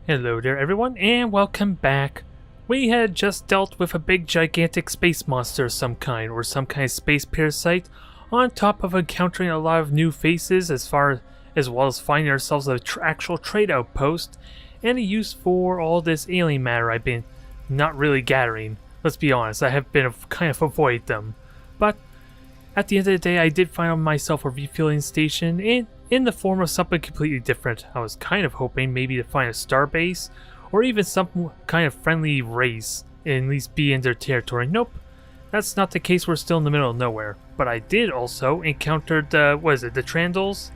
Hello there everyone, and welcome back. We had just dealt with a big gigantic space monster of some kind, or some kind of space parasite, on top of encountering a lot of new faces as well as finding ourselves an actual trade outpost, and a use for all this alien matter I've been not really gathering. Let's be honest, I have been kind of avoid them. But at the end of the day, I did find myself a refueling station in the form of something completely different. I was kind of hoping maybe to find a star base, or even some kind of friendly race, and at least be in their territory. Nope, that's not the case. We're still in the middle of nowhere. But I did also encounter the, the Trandals?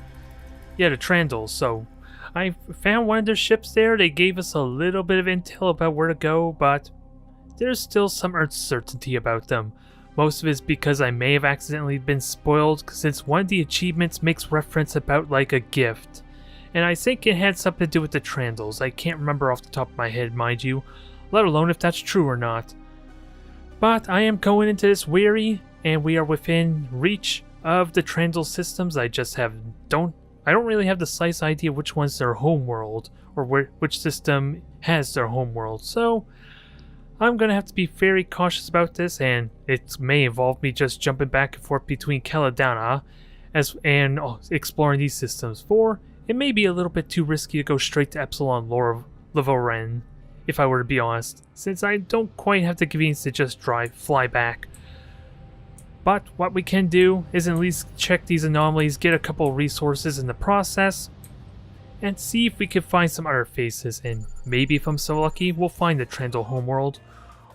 Yeah, the Trandals. So I found one of their ships there. They gave us a little bit of intel about where to go, but there's still some uncertainty about them. Most of it is because I may have accidentally been spoiled, since one of the achievements makes reference about like a gift. And I think it had something to do with the Trandals. I can't remember off the top of my head, mind you, let alone if that's true or not. But I am going into this weary, and we are within reach of the Trandal systems. I don't really have the slice idea which one's their homeworld, or which system has their homeworld. So I'm going to have to be very cautious about this, and it may involve me just jumping back and forth between Caladana and exploring these systems, for it may be a little bit too risky to go straight to Epsilon Levoren, if I were to be honest, since I don't quite have the convenience to just fly back. But what we can do is at least check these anomalies, get a couple resources in the process, and see if we can find some other faces, and maybe if I'm so lucky, we'll find the Trandal homeworld,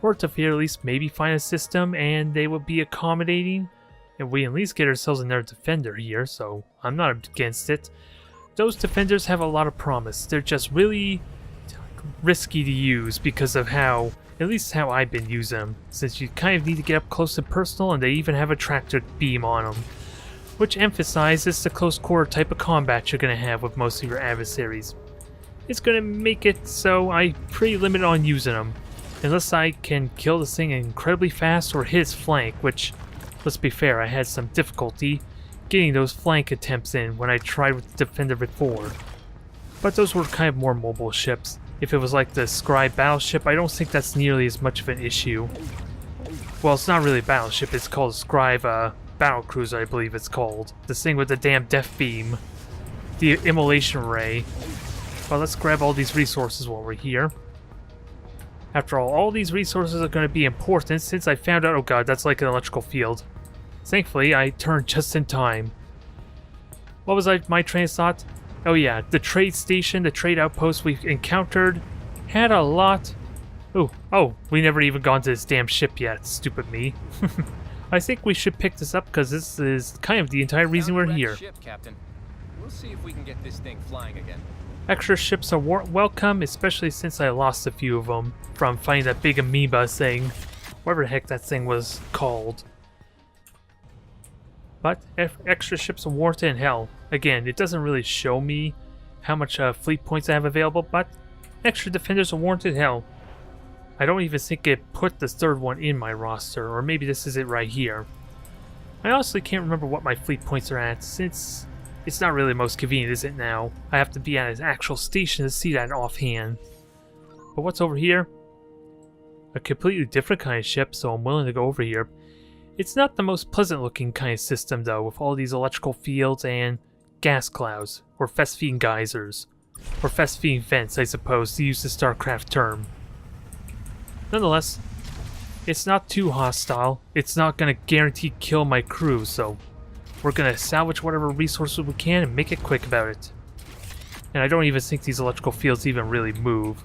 or at the very least maybe find a system and they will be accommodating, and we at least get ourselves another defender here, so I'm not against it. Those defenders have a lot of promise. They're just really risky to use because of how, at least how I've been using them, since you kind of need to get up close and personal, and they even have a tractor beam on them, which emphasizes the close quarter type of combat you're going to have with most of your adversaries. It's going to make it so I'm pretty limited on using them, unless I can kill this thing incredibly fast or hit its flank, which, let's be fair, I had some difficulty getting those flank attempts in when I tried with the Defender before. But those were kind of more mobile ships. If it was like the Scryve battleship, I don't think that's nearly as much of an issue. Well, it's not really a battleship, it's called a Scryve battle cruiser, I believe it's called. This thing with the damn death beam. The immolation ray. Well, let's grab all these resources while we're here. After all these resources are going to be important, since I found out, oh god, that's like an electrical field. Thankfully, I turned just in time. What was my train of thought? Oh yeah, the trade station, the trade outpost we encountered, had a lot... Oh, we never even gone to this damn ship yet, stupid me. I think we should pick this up because this is kind of the entire reason we're here. Ship, Captain. We'll see if we can get this thing flying again. Extra ships are welcome, especially since I lost a few of them from finding that big amoeba thing, whatever the heck that thing was called. But extra ships are warranted in hell. Again, it doesn't really show me how much fleet points I have available, but extra defenders are warranted in hell. I don't even think it put the third one in my roster, or maybe this is it right here. I honestly can't remember what my fleet points are at, since it's not really the most convenient, is it now? I have to be at an actual station to see that offhand. But what's over here? A completely different kind of ship, so I'm willing to go over here. It's not the most pleasant looking kind of system though, with all these electrical fields and gas clouds, or fest-feeding geysers, or fest-feeding vents, I suppose, to use the StarCraft term. Nonetheless, it's not too hostile. It's not going to guarantee kill my crew, so we're going to salvage whatever resources we can and make it quick about it. And I don't even think these electrical fields even really move.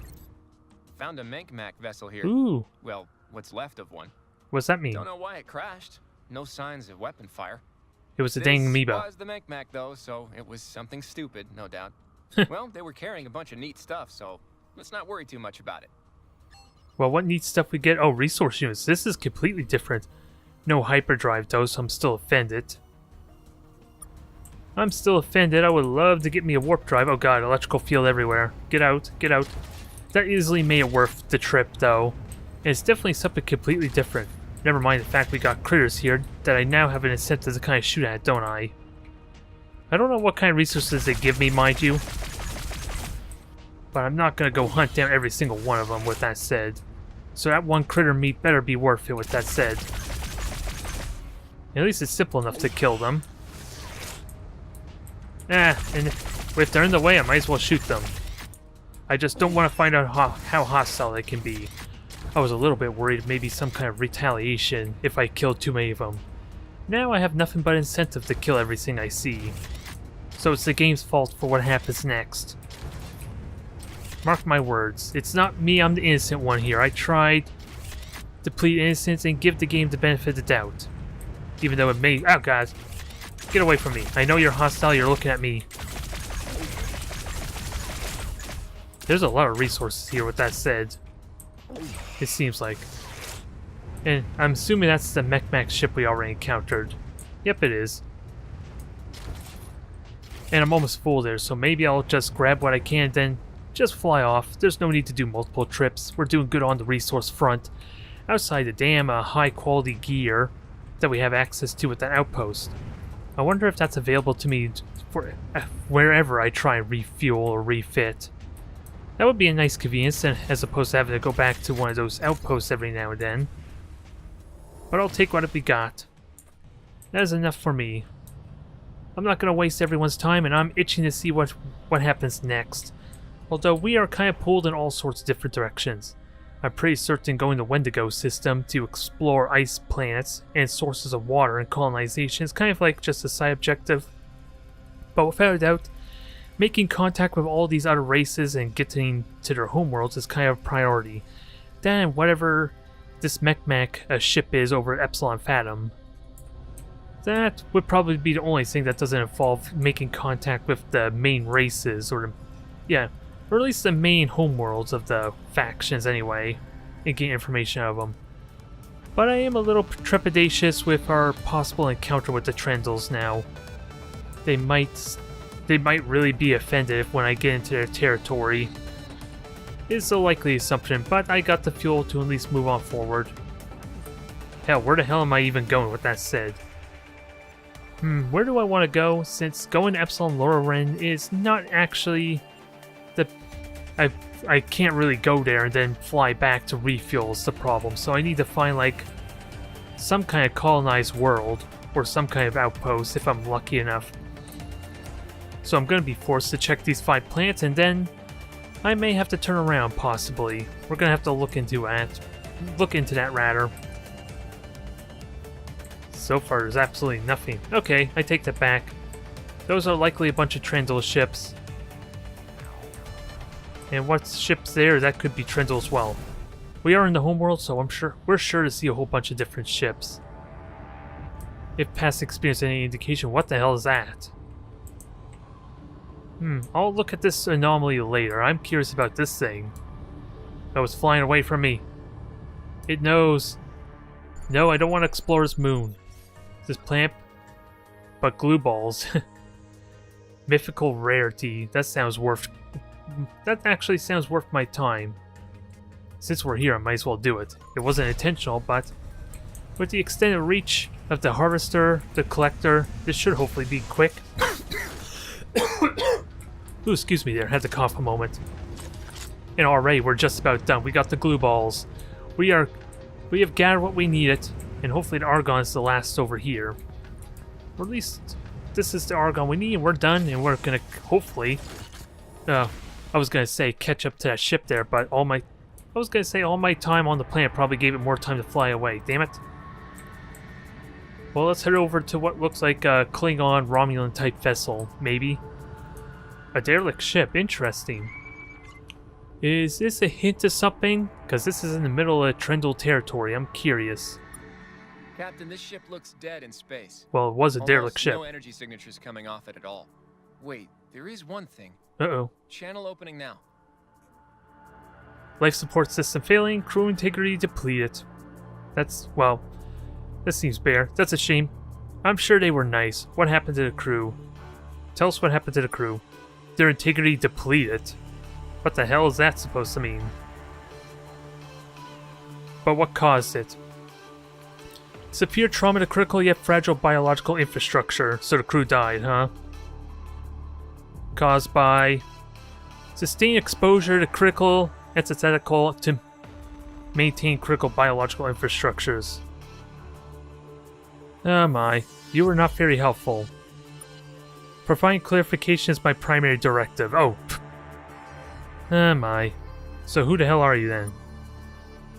Found a Mankmac vessel here. Ooh. Well, what's left of one. What's that mean? Don't know why it crashed. No signs of weapon fire. It was a dang amoeba. This was the Mankmac though, so it was something stupid, no doubt. Well, they were carrying a bunch of neat stuff, so let's not worry too much about it. Well, what neat stuff we get? Oh, resource units. This is completely different. No hyperdrive though, so I'm still offended. I'm still offended. I would love to get me a warp drive. Oh god, electrical field everywhere. Get out, get out. That easily made it worth the trip though. And it's definitely something completely different. Never mind the fact we got critters here that I now have an incentive to kind of shoot at, don't I? I don't know what kind of resources they give me, mind you. but I'm not gonna go hunt down every single one of them with that said. So that one critter meat better be worth it with that said. At least it's simple enough to kill them. And if they're in the way, I might as well shoot them. I just don't want to find out how hostile they can be. I was a little bit worried maybe some kind of retaliation if I killed too many of them. Now I have nothing but incentive to kill everything I see. So it's the game's fault for what happens next. Mark my words, it's not me, I'm the innocent one here. I tried to plead innocence and give the game the benefit of the doubt. Even though it may— oh god, get away from me. I know you're hostile, you're looking at me. There's a lot of resources here with that said. It seems like. And I'm assuming that's the mech ship we already encountered. Yep, it is. And I'm almost full there, so maybe I'll just grab what I can, then just fly off. There's no need to do multiple trips. We're doing good on the resource front. Outside the damn high quality gear that we have access to at that outpost. I wonder if that's available to me for wherever I try and refuel or refit. That would be a nice convenience as opposed to having to go back to one of those outposts every now and then. But I'll take what we got. That is enough for me. I'm not going to waste everyone's time, and I'm itching to see what happens next. Although we are kind of pulled in all sorts of different directions. I'm pretty certain going the Wendigo system to explore ice planets and sources of water and colonization is kind of like just a side objective. But without a doubt, making contact with all these other races and getting to their homeworlds is kind of a priority. Then whatever this mech ship is over at Epsilon Fathom, that would probably be the only thing that doesn't involve making contact with the main races, or or at least the main homeworlds of the factions anyway, and get information out of them. But I am a little trepidatious with our possible encounter with the Trandals now. They might really be offended when I get into their territory. It's a likely assumption, but I got the fuel to at least move on forward. Hell, where the hell am I even going with that said? Where do I want to go, since going to Epsilon Loren is not actually the... I can't really go there and then fly back to refuel is the problem, so I need to find like some kind of colonized world or some kind of outpost if I'm lucky enough. So I'm going to be forced to check these 5 planets, and then I may have to turn around possibly. We're going to have to look into that rather. So far, there's absolutely nothing. Okay, I take that back. Those are likely a bunch of Trandal ships. And what ship's there? That could be Trandal as well. We are in the homeworld, so we're sure to see a whole bunch of different ships. If past experience any indication, what the hell is that? I'll look at this anomaly later. I'm curious about this thing. Oh, it's flying away from me. It knows. No, I don't want to explore this moon. This planet, but glue balls. Mythical rarity. That actually sounds worth my time. Since we're here, I might as well do it. It wasn't intentional, but with the extended reach of the harvester, the collector, this should hopefully be quick. Ooh, excuse me there, had to cough a moment. And already we're just about done. We got the glue balls. We have gathered what we needed, and hopefully the argon is the last over here. Or at least this is the argon we need, and we're done, and we're gonna hopefully I was gonna say catch up to that ship there, but all my time on the planet probably gave it more time to fly away. Damn it. Well, let's head over to what looks like a Klingon Romulan type vessel, maybe. A derelict ship, interesting. Is this a hint of something? Because this is in the middle of Trandal territory, I'm curious. Captain, this ship looks dead in space. Well, it was a derelict ship. No energy signatures coming off it at all. Wait, there is one thing. Uh-oh. Channel opening now. Life support system failing, crew integrity depleted. Well, that seems bare. That's a shame. I'm sure they were nice. What happened to the crew? Tell us what happened to the crew. Their integrity depleted. What the hell is that supposed to mean? But what caused it? Severe trauma to critical yet fragile biological infrastructure, so the crew died, huh? Caused by Sustain exposure to critical antithetical to maintain critical biological infrastructures. Oh my, you were not very helpful. Providing clarification is my primary directive. Oh. Oh my. So who the hell are you then?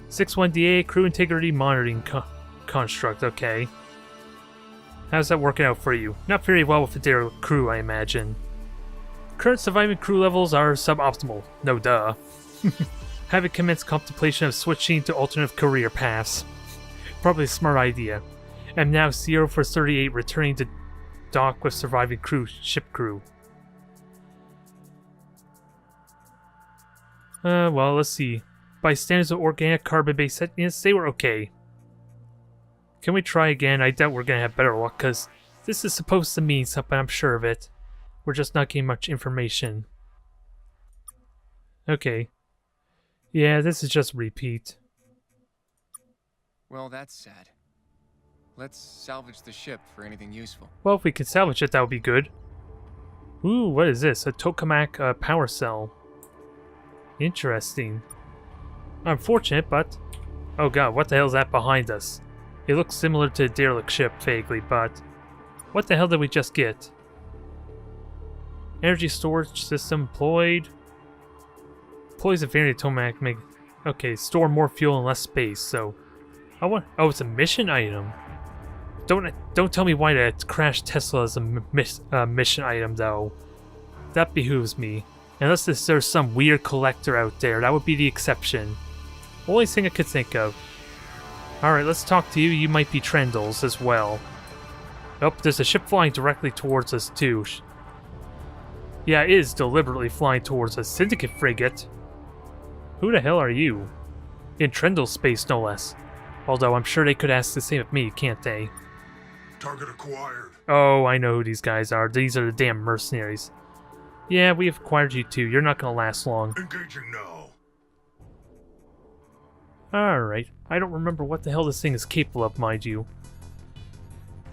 61DA Crew Integrity Monitoring Construct, okay. How's that working out for you? Not very well with their crew, I imagine. Current surviving crew levels are suboptimal. No duh. Haven't commenced contemplation of switching to alternate career paths. Probably a smart idea. I'm now 0 for 38, returning to dock with surviving ship crew. Well, let's see. By standards of organic carbon-based settings, they were okay. Can we try again? I doubt we're gonna have better luck, because this is supposed to mean something, I'm sure of it. We're just not getting much information. Okay. Yeah, this is just repeat. Well, that's sad. Let's salvage the ship for anything useful. Well, if we can salvage it, that would be good. Ooh, what is this? A tokamak power cell. Interesting. Unfortunate, but... Oh god, what the hell is that behind us? It looks similar to a derelict ship, vaguely, but... What the hell did we just get? Energy storage system employed. Employs a variant tokamak make... Okay, store more fuel and less space, so... Oh, it's a mission item. Don't tell me why that crashed Tesla is a mission item, though. That behooves me. Unless there's some weird collector out there, that would be the exception. Only thing I could think of. Alright, let's talk to you. You might be Trandals as well. Oh, there's a ship flying directly towards us, too. Yeah, it is deliberately flying towards us. Syndicate frigate. Who the hell are you? In Trandal space, no less. Although I'm sure they could ask the same of me, can't they? Target acquired. Oh, I know who these guys are. These are the damn mercenaries. Yeah, we have acquired you too. You're not gonna last long. Engaging now. Alright. I don't remember what the hell this thing is capable of, mind you.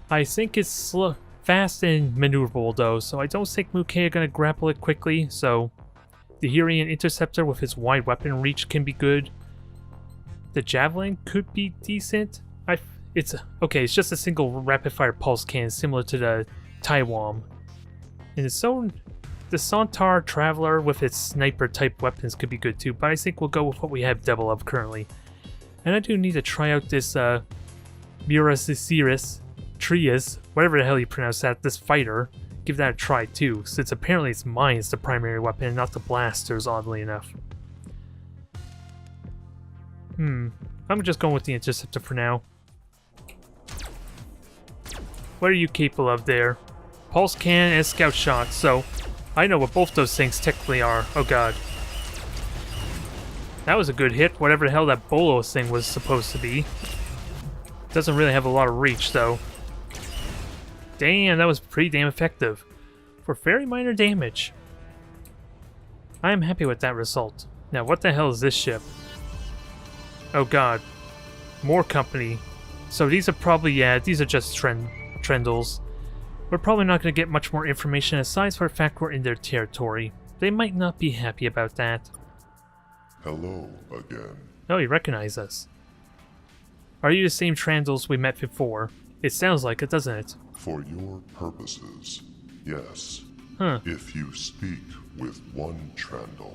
I think it's fast and maneuverable though, so I don't think Mukei are gonna grapple it quickly, so... The Hirian Interceptor with its wide weapon reach can be good. The Javelin could be decent. It's just a single rapid-fire pulse cannon similar to the Taiwan. And the Centaur Traveler with its sniper-type weapons could be good too, but I think we'll go with what we have double of currently. And I do need to try out this Trias, whatever the hell you pronounce that, this fighter. Give that a try too, since apparently it's mine is the primary weapon and not the blasters, oddly enough. I'm just going with the Interceptor for now. What are you capable of there? Pulse cannon and scout shot, so I know what both those things technically are. Oh god. That was a good hit, whatever the hell that Bolos thing was supposed to be. Doesn't really have a lot of reach though. Damn, that was pretty damn effective. For very minor damage. I am happy with that result. Now what the hell is this ship? Oh god. More company. So these are probably, yeah, these are just Trandals. We're probably not going to get much more information aside for the fact we're in their territory. They might not be happy about that. Hello again. Oh, you recognize us. Are you the same Trandals we met before? It sounds like it, doesn't it? For your purposes, yes. Huh. If you speak with one Trandal,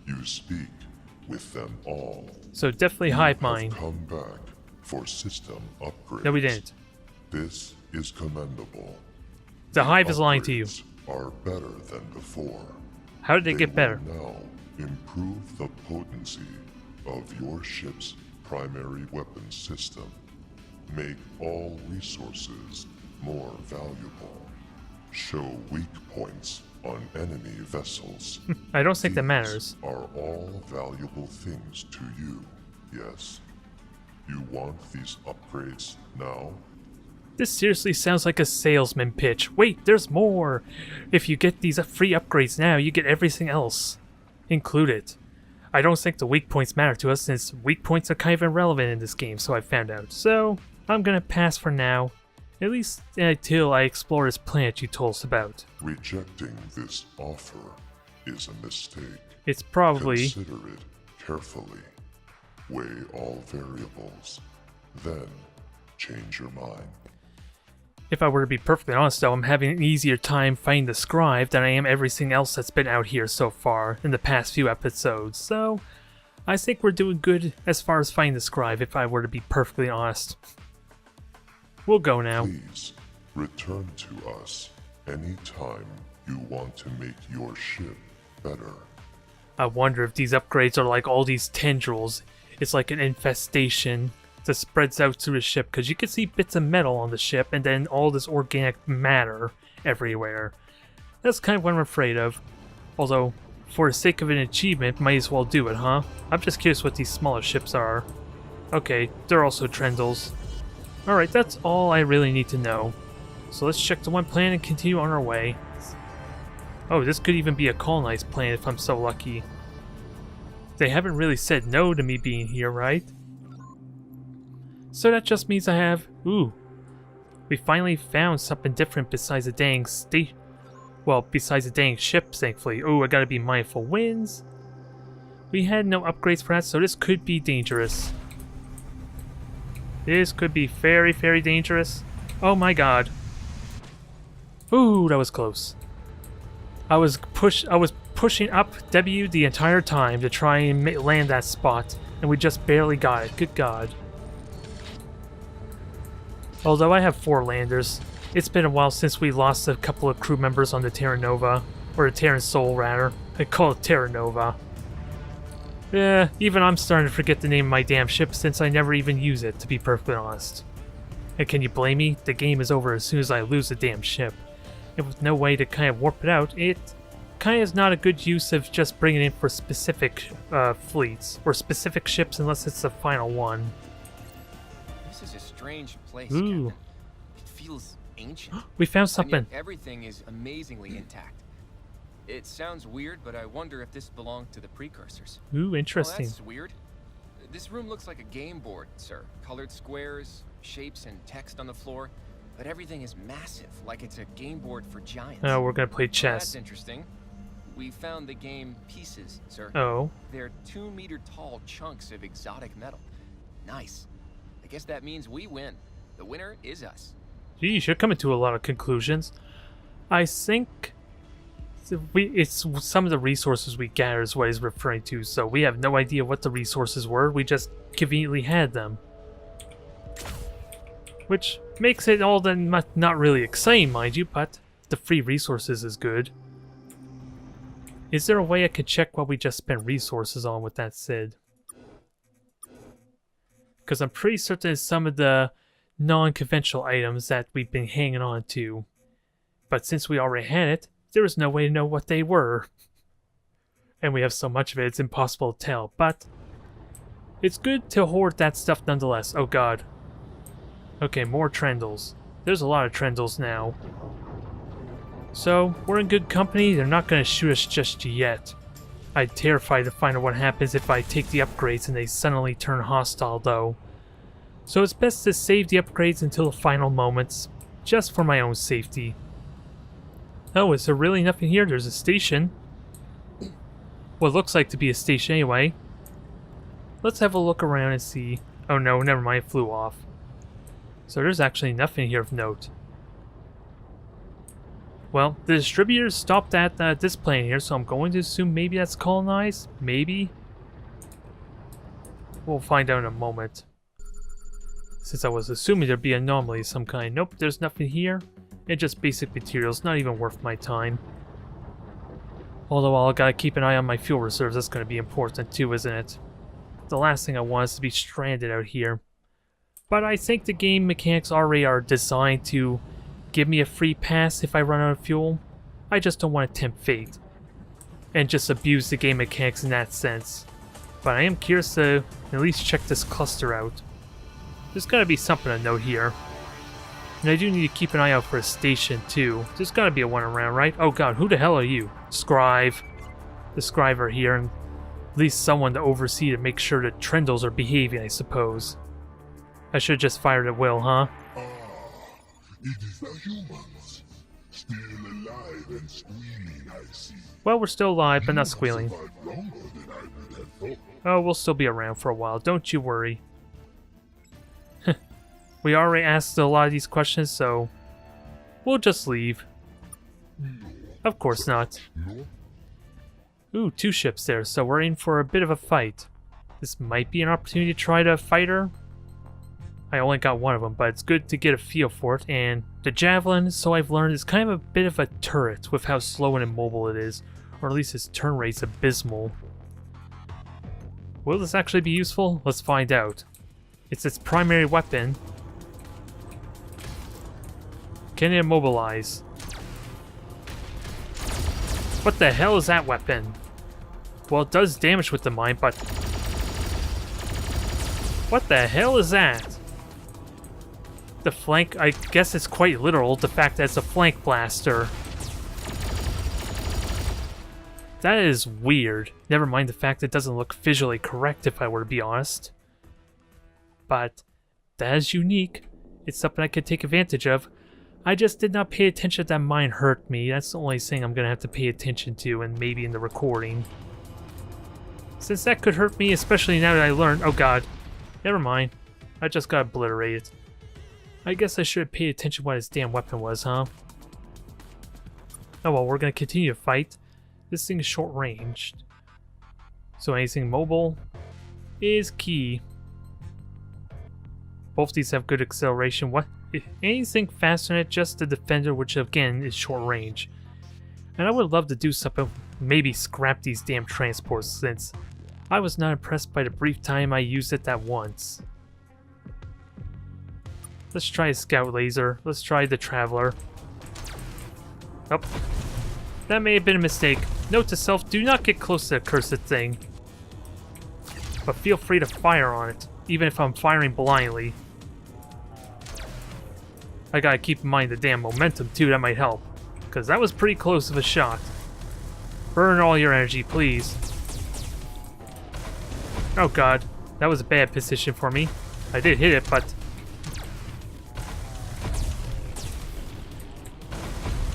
you speak with them all. So definitely hive mind. You have come back for system upgrades. No, we didn't. This is commendable. The hive is lying to you. Are better than before. How did they get better? Now improve the potency of your ship's primary weapon system. Make all resources more valuable. Show weak points on enemy vessels. I don't think that These matters. are all valuable things to you, yes. You want these upgrades now? This seriously sounds like a salesman pitch. Wait, there's more! If you get these free upgrades now, you get everything else included. I don't think the weak points matter to us since weak points are kind of irrelevant in this game, so I found out. So, I'm gonna pass for now. At least until I explore this planet you told us about. Rejecting this offer is a mistake. It's probably... Consider it carefully. Weigh all variables. Then, change your mind. If I were to be perfectly honest though, I'm having an easier time finding the Scryve than I am everything else that's been out here so far in the past few episodes, so I think we're doing good as far as finding the Scryve, if I were to be perfectly honest. We'll go now. Please, return to us anytime you want to make your ship better. I wonder if these upgrades are like all these tendrils. It's like an infestation that spreads out through the ship, because you can see bits of metal on the ship and then all this organic matter everywhere. That's kind of what I'm afraid of. Although, for the sake of an achievement, might as well do it, huh? I'm just curious what these smaller ships are. Okay, they're also Trandals. Alright, that's all I really need to know. So let's check the one planet and continue on our way. Oh, this could even be a colonized planet if I'm so lucky. They haven't really said no to me being here, right? So that just means I have... Ooh. We finally found something different besides the dang besides the dang ship, thankfully. Ooh, I gotta be mindful. Winds. We had no upgrades for that, so this could be dangerous. This could be very, very dangerous. Oh my god. Ooh, that was close. I was pushing up W the entire time to try and land that spot, and we just barely got it. Good god. Although I have 4 landers, it's been a while since we lost a couple of crew members on the Terra Nova, or the Terran Soul rather. I call it Terra Nova. Yeah, even I'm starting to forget the name of my damn ship since I never even use it, to be perfectly honest. And can you blame me? The game is over as soon as I lose the damn ship. And with no way to kind of warp it out, it kind of is not a good use of just bringing it in for specific fleets, or specific ships unless it's the final one. This is a strange place, Ooh. Captain. It feels ancient. We found something. And yet everything is amazingly intact. It sounds weird, but I wonder if this belonged to the precursors. Ooh, interesting. Oh, that's weird. This room looks like a game board, sir. Colored squares, shapes, and text on the floor. But everything is massive, like it's a game board for giants. Oh, we're gonna play Well, chess. that's interesting. We found the game pieces, sir. Oh. They're 2-meter-tall chunks of exotic metal. Nice. I guess that means we win. The winner is us. Geez, you're coming to a lot of conclusions. I think it's some of the resources we gathered is what he's referring to, so we have no idea what the resources were, we just conveniently had them. Which makes it all then not really exciting, mind you, but the free resources is good. Is there a way I could check what we just spent resources on with that said? Because I'm pretty certain it's some of the non-conventional items that we've been hanging on to. But since we already had it, there was no way to know what they were. And we have so much of it, it's impossible to tell. But it's good to hoard that stuff nonetheless. Oh god. Okay, more Trandals. There's a lot of Trandals now. So, we're in good company. They're not going to shoot us just yet. I'm terrified to find out what happens if I take the upgrades and they suddenly turn hostile, though. So it's best to save the upgrades until the final moments, just for my own safety. Oh, is there really nothing here? There's a station. What looks like to be a station anyway. Let's have a look around and see. Oh no, never mind, it flew off. So there's actually nothing here of note. Well, the distributors stopped at this plane here, so I'm going to assume maybe that's colonized? Maybe? We'll find out in a moment. Since I was assuming there'd be an anomaly of some kind. Nope, there's nothing here. And just basic materials, not even worth my time. Although I'll gotta keep an eye on my fuel reserves, that's gonna be important too, isn't it? The last thing I want is to be stranded out here. But I think the game mechanics already are designed to give me a free pass if I run out of fuel. I just don't want to tempt fate. And just abuse the game mechanics in that sense. But I am curious to at least check this cluster out. There's gotta be something to note here. And I do need to keep an eye out for a station too. There's gotta be a one around, right? Oh god, who the hell are you? Scryve. The Scryve are here, and at least someone to oversee to make sure the Trandals are behaving, I suppose. I should have just fired at will, huh? It is the humans. Still alive and squealing, I see. Well, we're still alive, but not squealing. Survived longer than I would have thought. Oh, we'll still be around for a while, don't you worry. We already asked a lot of these questions, so we'll just leave. Of course not. Ooh, 2 ships there, so we're in for a bit of a fight. This might be an opportunity to try to fight her. I only got one of them, but it's good to get a feel for it. And the Javelin, so I've learned, is kind of a bit of a turret with how slow and immobile it is. Or at least its turn rate's abysmal. Will this actually be useful? Let's find out. It's its primary weapon. Can it immobilize? What the hell is that weapon? Well, it does damage with the mine, but... what the hell is that? The flank, I guess it's quite literal, the fact that it's a flank blaster. That is weird. Never mind the fact that it doesn't look visually correct, if I were to be honest. But that is unique. It's something I could take advantage of. I just did not pay attention that mine hurt me. That's the only thing I'm going to have to pay attention to, and maybe in the recording. Since that could hurt me, especially now that I learned... oh god. Never mind. I just got obliterated. I guess I should have paid attention to what his damn weapon was, huh? Oh well, we're going to continue to fight. This thing is short-ranged. So anything mobile is key. Both these have good acceleration. What? Anything faster than it, just the Defender, which again is short range. And I would love to do something, maybe scrap these damn transports, since I was not impressed by the brief time I used it that once. Let's try a Scout Laser. Let's try the Traveler. Oh, that may have been a mistake. Note to self, do not get close to the cursed thing. But feel free to fire on it, even if I'm firing blindly. I gotta keep in mind the damn momentum too, that might help. Because that was pretty close of a shot. Burn all your energy, please. Oh god, that was a bad position for me. I did hit it, but...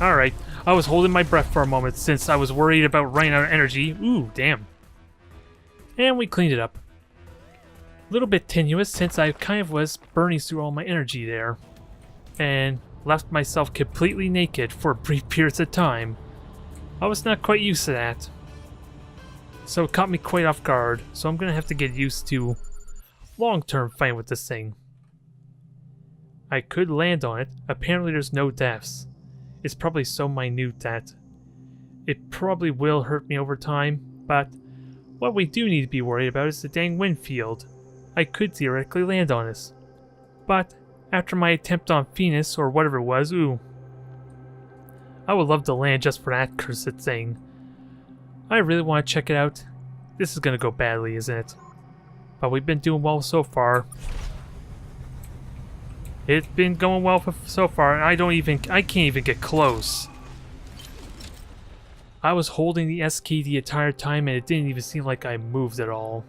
alright, I was holding my breath for a moment since I was worried about running out of energy. Ooh, damn. And we cleaned it up. A little bit tenuous since I kind of was burning through all my energy there. And left myself completely naked for brief periods of time. I was not quite used to that. So it caught me quite off guard, so I'm gonna have to get used to long-term fighting with this thing. I could land on it. Apparently there's no deaths. It's probably so minute that it probably will hurt me over time, but what we do need to be worried about is the dang wind field. I could theoretically land on this, but after my attempt on Venus, or whatever it was, ooh. I would love to land just for that cursed thing. I really want to check it out. This is gonna go badly, isn't it? But we've been doing well so far. It's been going well so far, and I can't even get close. I was holding the S key the entire time, and it didn't even seem like I moved at all.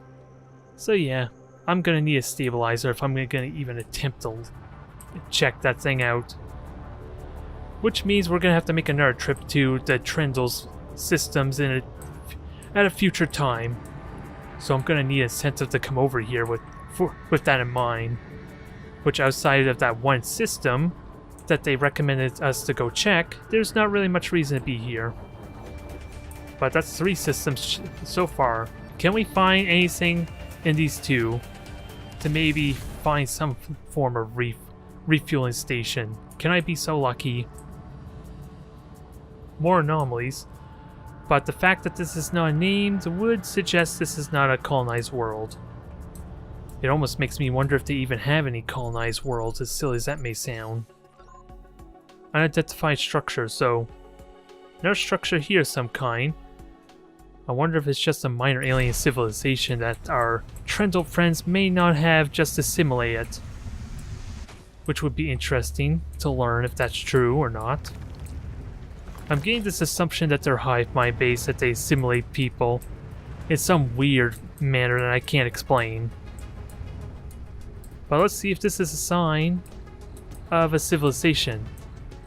So yeah, I'm gonna need a stabilizer if I'm gonna even attempt to check that thing out. Which means we're gonna have to make another trip to the Trandals systems at a future time. So I'm gonna need incentive to come over here with that in mind. Which outside of that one system that they recommended us to go check, there's not really much reason to be here. But that's 3 systems so far. Can we find anything in these 2 to maybe find some form of refueling station? Can I be so lucky? More anomalies, but the fact that this is not named would suggest this is not a colonized world. It almost makes me wonder if they even have any colonized worlds, as silly as that may sound. Unidentified structure, so another structure here of some kind. I wonder if it's just a minor alien civilization that our Trandal friends may not have just assimilated. Which would be interesting to learn if that's true or not. I'm getting this assumption that they're hive mind based, that they assimilate people in some weird manner that I can't explain. But let's see if this is a sign of a civilization.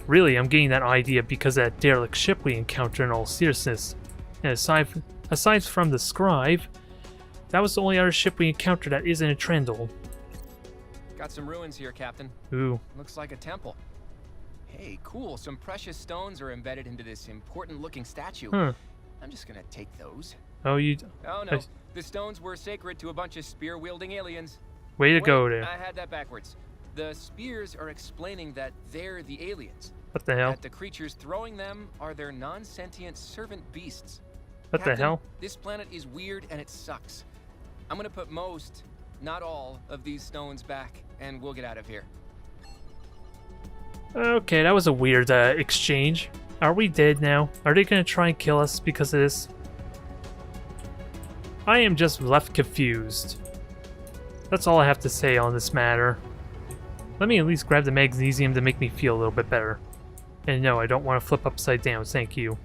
Really, I'm getting that idea because of that derelict ship we encountered in all seriousness. And aside from the Scryve, that was the only other ship we encountered that isn't a Trandal. Got some ruins here, Captain. Ooh. Looks like a temple. Hey, cool. Some precious stones are embedded into this important-looking statue. Huh. I'm just gonna take those. Oh, you... Oh, no. The stones were sacred to a bunch of spear-wielding aliens. Way to go Wait, there. I had that backwards. The spears are explaining that they're the aliens. What the hell? That the creatures throwing them are their non-sentient servant beasts. What Captain, the hell? This planet is weird and it sucks. I'm gonna put most, not all, of these stones back, and we'll get out of here. Okay, that was a weird exchange. Are we dead now? Are they gonna try and kill us because of this? I am just left confused. That's all I have to say on this matter. Let me at least grab the magnesium to make me feel a little bit better. And no, I don't want to flip upside down, thank you.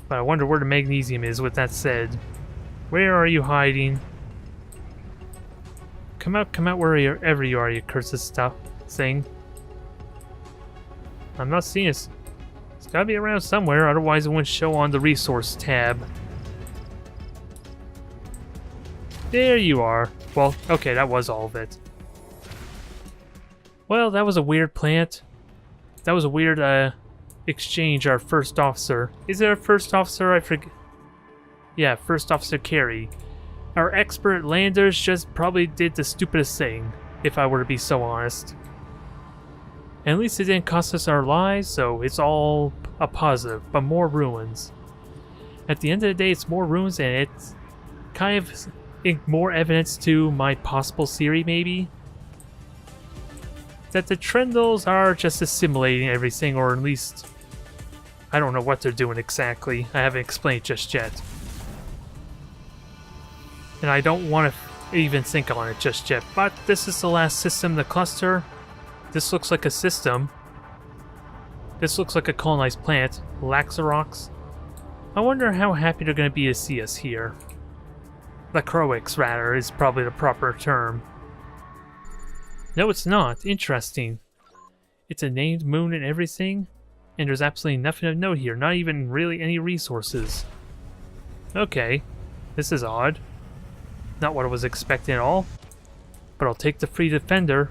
But I wonder where the magnesium is, with that said. Where are you hiding? Come out wherever you are, you cursed stuff thing. I'm not seeing it. It's gotta be around somewhere, otherwise it wouldn't show on the resource tab. There you are. Well, okay, that was all of it. Well, that was a weird plant. That was a weird exchange, our first officer. Is it our first officer? I forget. Yeah, First Officer Carey. Our expert landers just probably did the stupidest thing, if I were to be so honest. And at least it didn't cost us our lives, so it's all a positive, but more ruins. At the end of the day, it's more ruins, and it's kind of more evidence to my possible theory, maybe, that the Trandals are just assimilating everything, or at least I don't know what they're doing exactly. I haven't explained just yet. And I don't want to even think on it just yet, but this is the last system in the cluster. This looks like a system. This looks like a colonized planet. Laxarox. I wonder how happy they're going to be to see us here. Lacroix, rather, is probably the proper term. No, it's not. Interesting. It's a named moon and everything, and there's absolutely nothing of note here. Not even really any resources. Okay. This is odd. Not what I was expecting at all. But I'll take the free defender.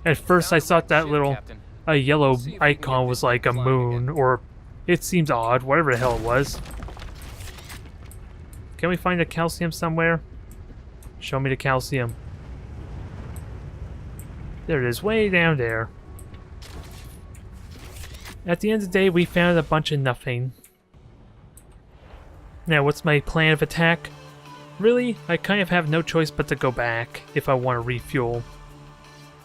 At first I thought that little yellow icon was like a moon, or it seems odd, whatever the hell it was. Can we find the calcium somewhere? Show me the calcium. There it is, way down there. At the end of the day, we found a bunch of nothing. Now, what's my plan of attack? Really, I kind of have no choice but to go back if I want to refuel.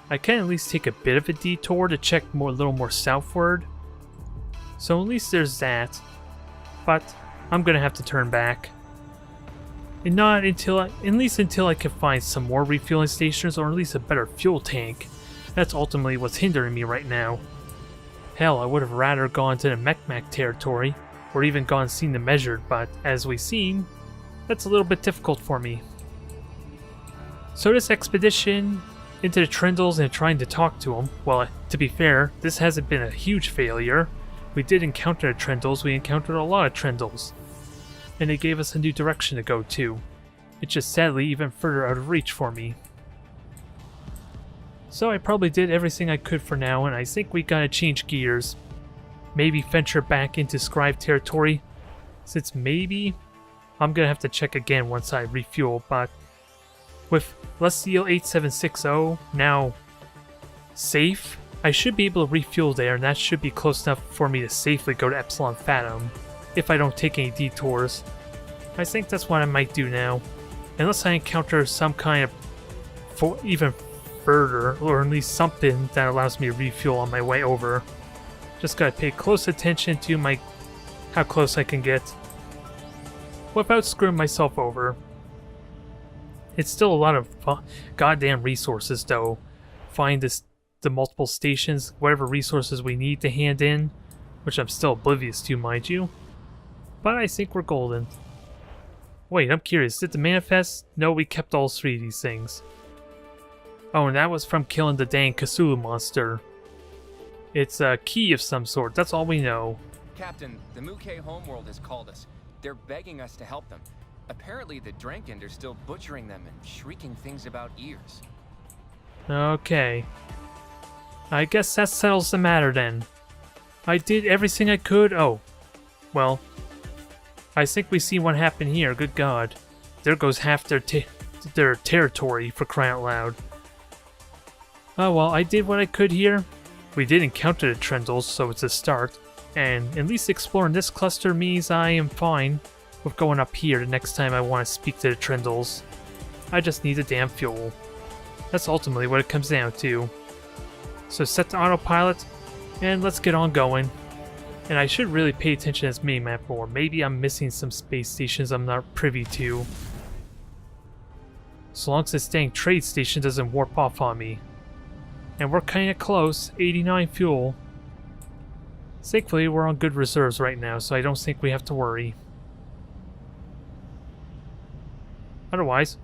I can at least take a bit of a detour to check a little more southward. So at least there's that. But I'm gonna have to turn back. And not until at least until I can find some more refueling stations, or at least a better fuel tank. That's ultimately what's hindering me right now. Hell, I would have rather gone to the Mechmac territory, or even gone and seen the measured, but as we've seen, that's a little bit difficult for me. So this expedition into the Trandals and trying to talk to them, well, to be fair, this hasn't been a huge failure. We did encounter the Trandals, we encountered a lot of Trandals. And they gave us a new direction to go to. It's just sadly even further out of reach for me. So I probably did everything I could for now, and I think we gotta change gears. Maybe venture back into Scryve territory, since maybe I'm gonna have to check again once I refuel, but with Lestial 8760 now safe, I should be able to refuel there, and that should be close enough for me to safely go to Epsilon Phantom, if I don't take any detours. I think that's what I might do now, unless I encounter some kind of even further, or at least something that allows me to refuel on my way over. Just gotta pay close attention to how close I can get without screwing myself over. It's still a lot of goddamn resources, though. Find the multiple stations, whatever resources we need to hand in, which I'm still oblivious to, mind you. But I think we're golden. Wait, I'm curious, did the manifest? No, we kept all three of these things. Oh, and that was from killing the dang Cthulhu monster. It's a key of some sort. That's all we know. Captain, the Muke homeworld has called us. They're begging us to help them. Apparently the Drankend are still butchering them and shrieking things about ears. Okay. I guess that settles the matter then. I did everything I could. Oh. Well. I think we see what happened here. Good God. There goes half their territory, for crying out loud. Oh well, I did what I could here. We did encounter the Trandals, so it's a start. And at least exploring this cluster means I am fine with going up here the next time I want to speak to the Trandals. I just need the damn fuel. That's ultimately what it comes down to. So set to autopilot, and let's get on going. And I should really pay attention to this minimap more. Maybe I'm missing some space stations I'm not privy to. So long as this dang trade station doesn't warp off on me. And we're kinda close, 89 fuel. Thankfully, we're on good reserves right now, so I don't think we have to worry. Otherwise,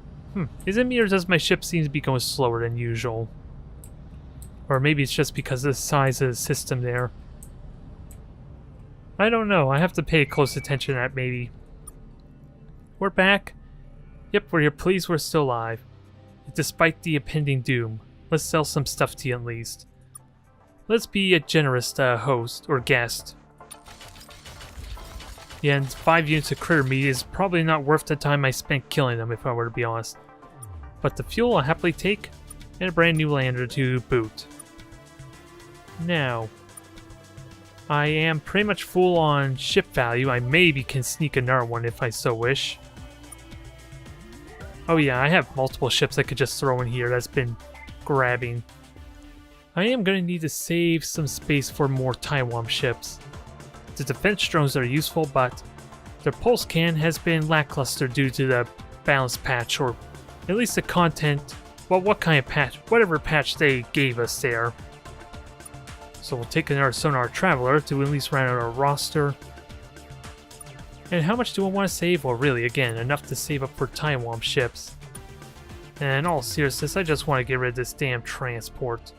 is it me or does my ship seem to be going slower than usual? Or maybe it's just because of the size of the system there. I don't know, I have to pay close attention to that maybe. We're back. Yep, we're here pleased we're still alive. Despite the impending doom. Let's sell some stuff to you at least. Let's be a generous host or guest. Yeah, and 5 units of critter meat is probably not worth the time I spent killing them if I were to be honest. But the fuel I'll happily take, and a brand new lander to boot. Now, I am pretty much full on ship value. I maybe can sneak another one if I so wish. Oh yeah, I have multiple ships I could just throw in here that's been grabbing. I am going to need to save some space for more Taiwan ships. The defense drones are useful, but their pulse can has been lackluster due to the balance patch, or at least the content. Well, what kind of patch? Whatever patch they gave us there. So we'll take another Sonar Traveler to at least round out our roster. And how much do I want to save? Well, really, again, enough to save up for Taiwan ships. And in all seriousness, I just want to get rid of this damn transport.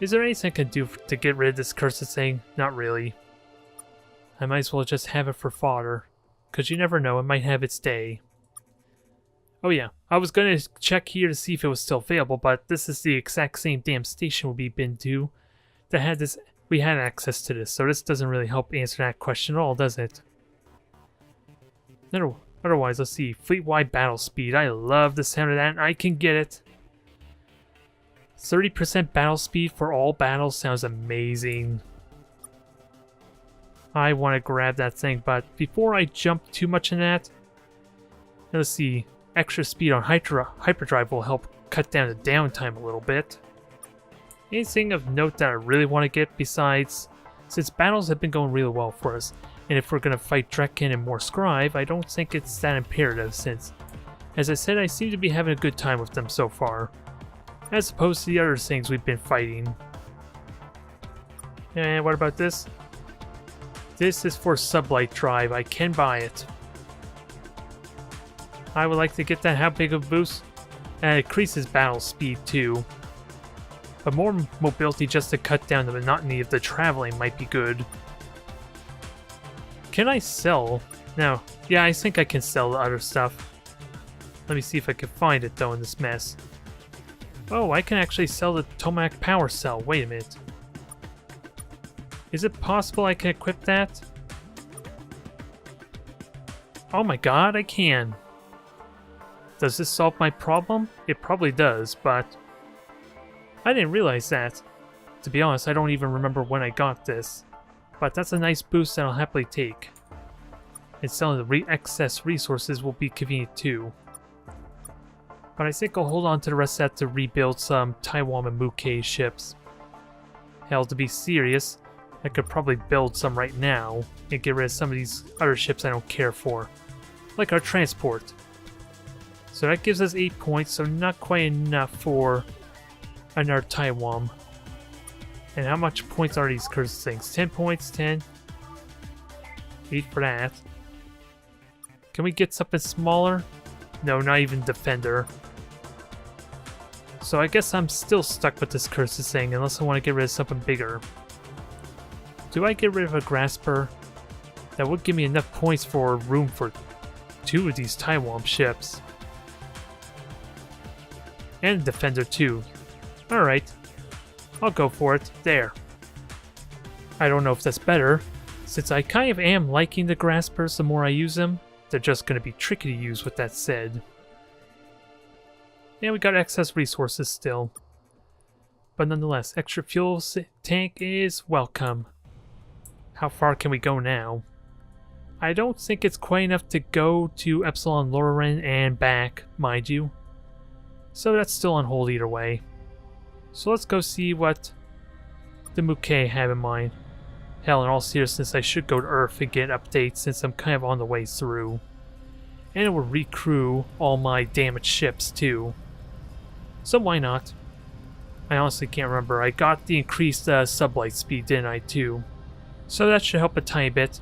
Is there anything I can do to get rid of this cursed thing? Not really. I might as well just have it for fodder. Because you never know, it might have its day. Oh yeah, I was going to check here to see if it was still available, but this is the exact same damn station we've been to that had this. We had access to this, so this doesn't really help answer that question at all, does it? No, otherwise, let's see. Fleet-wide battle speed. I love the sound of that, and I can get it. 30% battle speed for all battles sounds amazing. I want to grab that thing, but before I jump too much in that, let's see. Extra speed on hyperdrive will help cut down the downtime a little bit. Anything of note that I really want to get besides, since battles have been going really well for us, and if we're going to fight Drekken and more Scryve, I don't think it's that imperative since, as I said, I seem to be having a good time with them so far, as opposed to the other things we've been fighting. And what about this? This is for sublight drive. I can buy it. I would like to get that. How big of a boost? And it increases battle speed too. But more mobility just to cut down the monotony of the traveling might be good. Can I sell? No. Yeah, I think I can sell the other stuff. Let me see if I can find it though in this mess. Oh, I can actually sell the Tomac power cell. Wait a minute. Is it possible I can equip that? Oh my god, I can. Does this solve my problem? It probably does, but I didn't realize that. To be honest, I don't even remember when I got this. But that's a nice boost that I'll happily take. And selling the excess resources will be convenient too. But I think I'll hold on to the rest of that to rebuild some Taiwan and Muke ships. Hell, to be serious, I could probably build some right now and get rid of some of these other ships I don't care for. Like our transport. So that gives us 8 points, so not quite enough for another Taiwan. And how much points are these cursed things? 10 points, 10. 8 for that. Can we get something smaller? No, not even Defender. So I guess I'm still stuck with this cursed thing unless I want to get rid of something bigger. Do I get rid of a grasper? That would give me enough points for room for 2 of these Taiwan ships. And a defender too. Alright. I'll go for it. There. I don't know if that's better, since I kind of am liking the graspers the more I use them. They're just going to be tricky to use with that said. And we got excess resources still. But nonetheless, extra fuel tank is welcome. How far can we go now? I don't think it's quite enough to go to Epsilon Loren and back, mind you. So that's still on hold either way. So let's go see what the Muke have in mind. Hell, in all seriousness, I should go to Earth and get updates since I'm kind of on the way through. And it will recrew all my damaged ships too. So why not? I honestly can't remember. I got the increased sublight speed, didn't I, too? So that should help a tiny bit.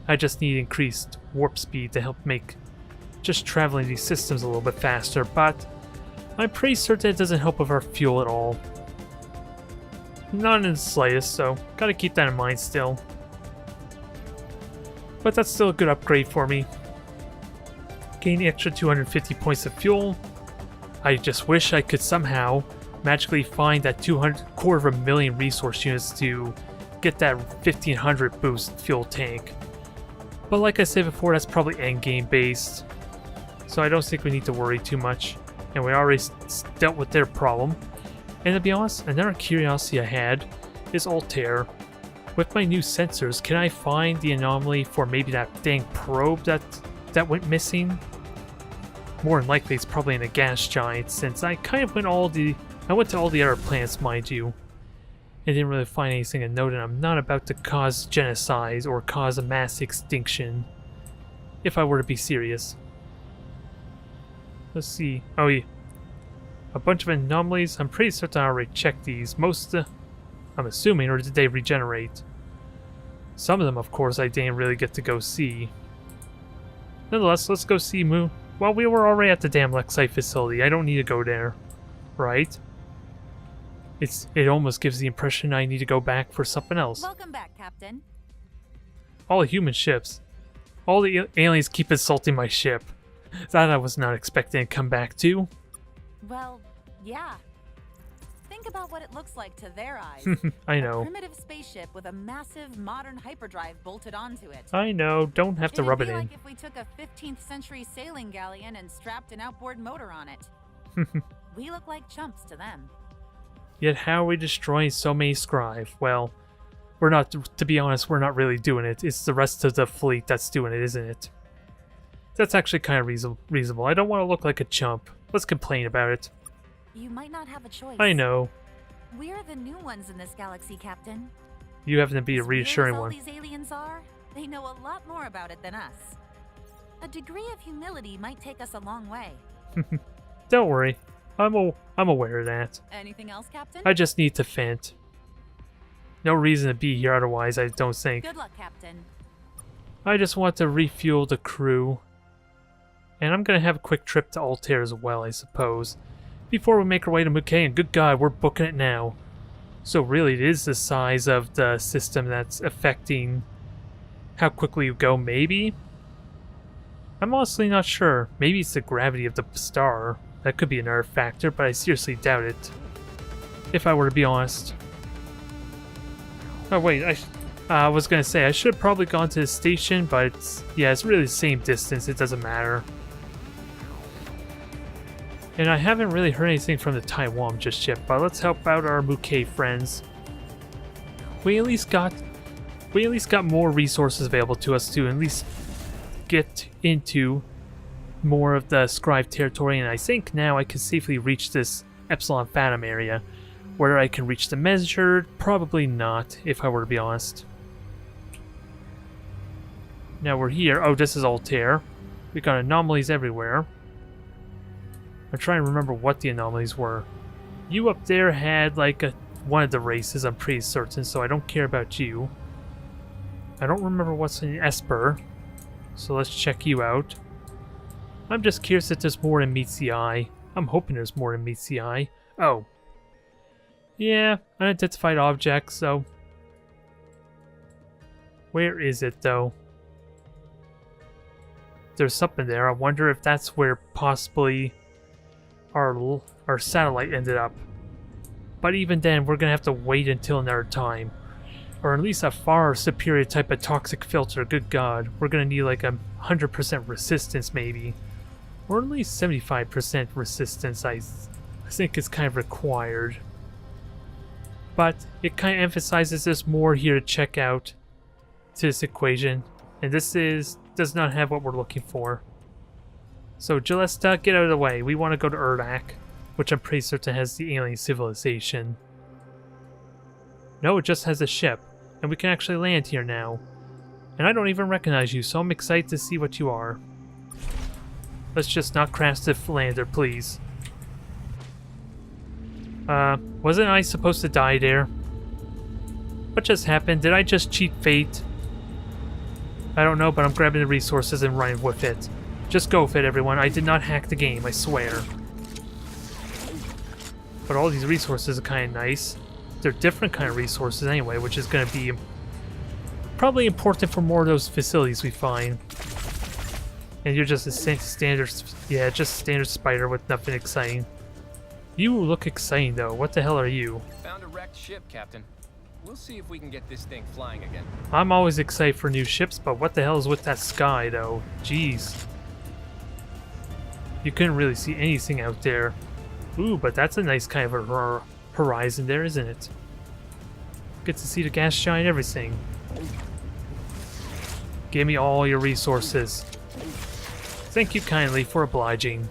I just need increased warp speed to help make just traveling these systems a little bit faster, but I'm pretty certain it doesn't help with our fuel at all. Not in the slightest, so gotta keep that in mind still. But that's still a good upgrade for me. Gain the extra 250 points of fuel. I just wish I could somehow magically find that 250,000 resource units to get that 1500 boost fuel tank. But like I said before, that's probably endgame based. So I don't think we need to worry too much. And we already dealt with their problem. And to be honest, another curiosity I had is Altair. With my new sensors, can I find the anomaly for maybe that dang probe that went missing? More than likely it's probably in a gas giant, since I kind of went to all the other planets, mind you, and didn't really find anything to note, and I'm not about to cause genocide or cause a mass extinction, if I were to be serious. Let's see. Oh yeah. A bunch of anomalies. I'm pretty certain I already checked these. Most, I'm assuming, or did they regenerate? Some of them, of course, I didn't really get to go see. Nonetheless, let's go see Moon. Well, we were already at the damn Lexite facility. I don't need to go there. Right? It almost gives the impression I need to go back for something else. Welcome back, Captain. All the human ships. All the aliens keep insulting my ship. That I was not expecting to come back to. Well, yeah. Think about what it looks like to their eyes. I know. A primitive spaceship with a massive modern hyperdrive bolted onto it. I know. Don't have to rub it in. It'd be like if we took a 15th century sailing galleon and strapped an outboard motor on it. We look like chumps to them. Yet how are we destroying so many Scryve? Well, we're not, to be honest, we're not really doing it. It's the rest of the fleet that's doing it, isn't it? That's actually kind of reasonable. I don't want to look like a chump. Let's complain about it. You might not have a choice. I know. We're the new ones in this galaxy, Captain. You happen to be a reassuring one. As weird as all these aliens are, they know a lot more about it than us. A degree of humility might take us a long way. Don't worry. I'm aware of that. Anything else, Captain? I just need to vent. No reason to be here otherwise, I don't think. Good luck, Captain. I just want to refuel the crew. And I'm going to have a quick trip to Altair as well, I suppose. Before we make our way to Muke, and good God, we're booking it now. So really, it is the size of the system that's affecting how quickly you go, maybe? I'm honestly not sure. Maybe it's the gravity of the star. That could be another factor, but I seriously doubt it. If I were to be honest. Oh wait, I was gonna say, I should have probably gone to the station, but it's really the same distance, it doesn't matter. And I haven't really heard anything from the Taiwan just yet, but let's help out our Muke friends. We at least got more resources available to us to at least get into more of the Scryve territory, and I think now I can safely reach this Epsilon Phantom area. Whether I can reach the measured, probably not, if I were to be honest. Now we're here. Oh, this is Altair. We got anomalies everywhere. I'm trying to remember what the anomalies were. You up there had like one of the races, I'm pretty certain, so I don't care about you. I don't remember what's in Esper, so let's check you out. I'm just curious if there's more than meets the eye. I'm hoping there's more than meets the eye. Oh. Yeah, unidentified object, so... Where is it, though? There's something there. I wonder if that's where possibly our satellite ended up. But even then, we're gonna have to wait until another time. Or at least a far superior type of toxic filter. Good God. We're gonna need like 100% resistance, maybe. Or at least 75% resistance, I think is kind of required. But it kind of emphasizes there's more here to check out to this equation. And this does not have what we're looking for. So Jalesta, get out of the way. We want to go to Urdak, which I'm pretty certain has the alien civilization. No, it just has a ship, and we can actually land here now. And I don't even recognize you, so I'm excited to see what you are. Let's just not crash the lander, please. Wasn't I supposed to die there? What just happened? Did I just cheat fate? I don't know, but I'm grabbing the resources and running with it. Just go with it, everyone. I did not hack the game, I swear. But all these resources are kind of nice. They're different kind of resources anyway, which is going to be probably important for more of those facilities we find. And you're just a standard, yeah, just standard spider with nothing exciting. You look exciting though. What the hell are you? Found a wrecked ship, Captain. We'll see if we can get this thing flying again. I'm always excited for new ships, but what the hell is with that sky though? Jeez. You couldn't really see anything out there. Ooh, but that's a nice kind of a horizon there, isn't it? Get to see the gas giant and everything. Give me all your resources. Thank you kindly for obliging.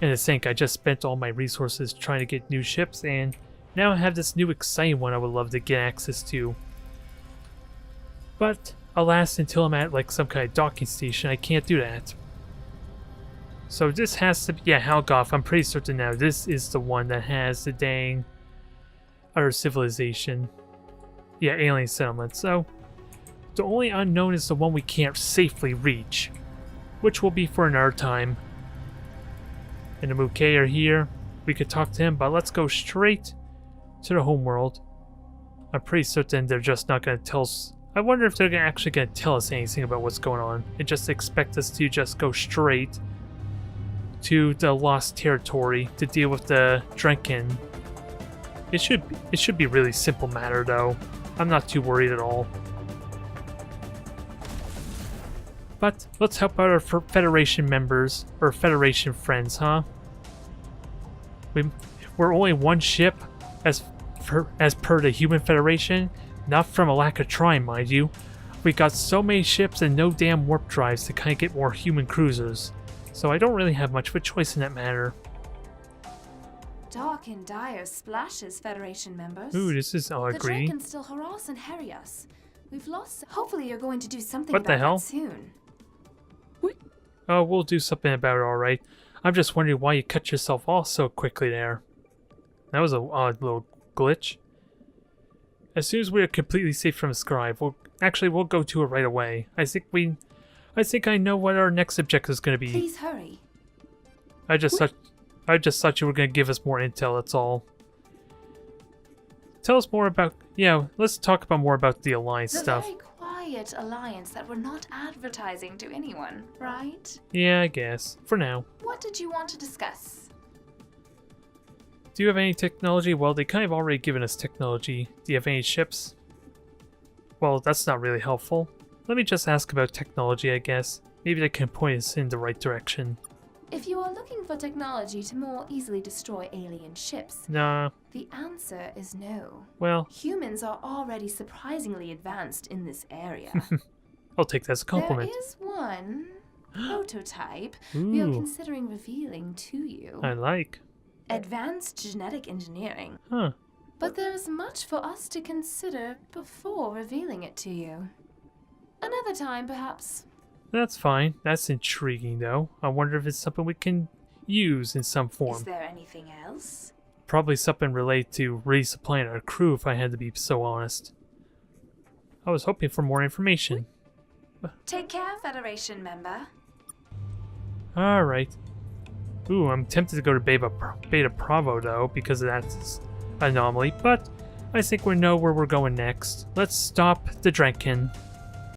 And to think, I just spent all my resources trying to get new ships, and now I have this new exciting one I would love to get access to. But, alas, until I'm at like some kind of docking station, I can't do that. So this has to be, yeah, Halgoth, I'm pretty certain now this is the one that has the dang other civilization. Yeah, alien settlement. So, the only unknown is the one we can't safely reach, which will be for another time. And the Mouquet are here. We could talk to him, but let's go straight to the homeworld. I'm pretty certain they're just not going to tell us. I wonder if they're actually going to tell us anything about what's going on and just expect us to just go straight to the Lost Territory to deal with the Drenkin. It should be a really simple matter though. I'm not too worried at all. But let's help out our Federation members, or Federation friends, huh? We're only one ship, as per the Human Federation, not from a lack of trying, mind you. We got so many ships and no damn warp drives to kind of get more human cruisers, so I don't really have much of a choice in that matter. Dark and dire splashes, Federation members. Ooh, this is all The agree. Drakens still harass and harry us. We've lost. Hopefully, you're going to do something What the about hell? that soon. Oh, we'll do something about it, alright. I'm just wondering why you cut yourself off so quickly there. That was an odd little glitch. As soon as we are completely safe from Scryve, we'll go to it right away. I think I know what our next objective is going to be. Please hurry. I just thought you were going to give us more intel, that's all. Tell us more about, yeah, let's talk about more about the Alliance The stuff. very quiet alliance that we're not advertising to anyone, right? Yeah, I guess. For now. What did you want to discuss? Do you have any technology? Well, they kind of already given us technology. Do you have any ships? Well, that's not really helpful. Let me just ask about technology, I guess. Maybe they can point us in the right direction. If you are looking for technology to more easily destroy alien ships, Nah, the answer is no. well, Humans are already surprisingly advanced in this area. I'll take that as a compliment. There is one prototype we are Ooh. considering revealing to you. I like. Advanced genetic engineering. Huh. But there is much for us to consider before revealing it to you. Another time, perhaps. That's fine. That's intriguing, though. I wonder if it's something we can use in some form. Is there anything else? Probably something related to resupplying our crew, if I had to be so honest. I was hoping for more information. Take care, Federation member. Alright. Ooh, I'm tempted to go to Beta Bravo though, because of that anomaly, but I think we know where we're going next. Let's stop the Drenkin.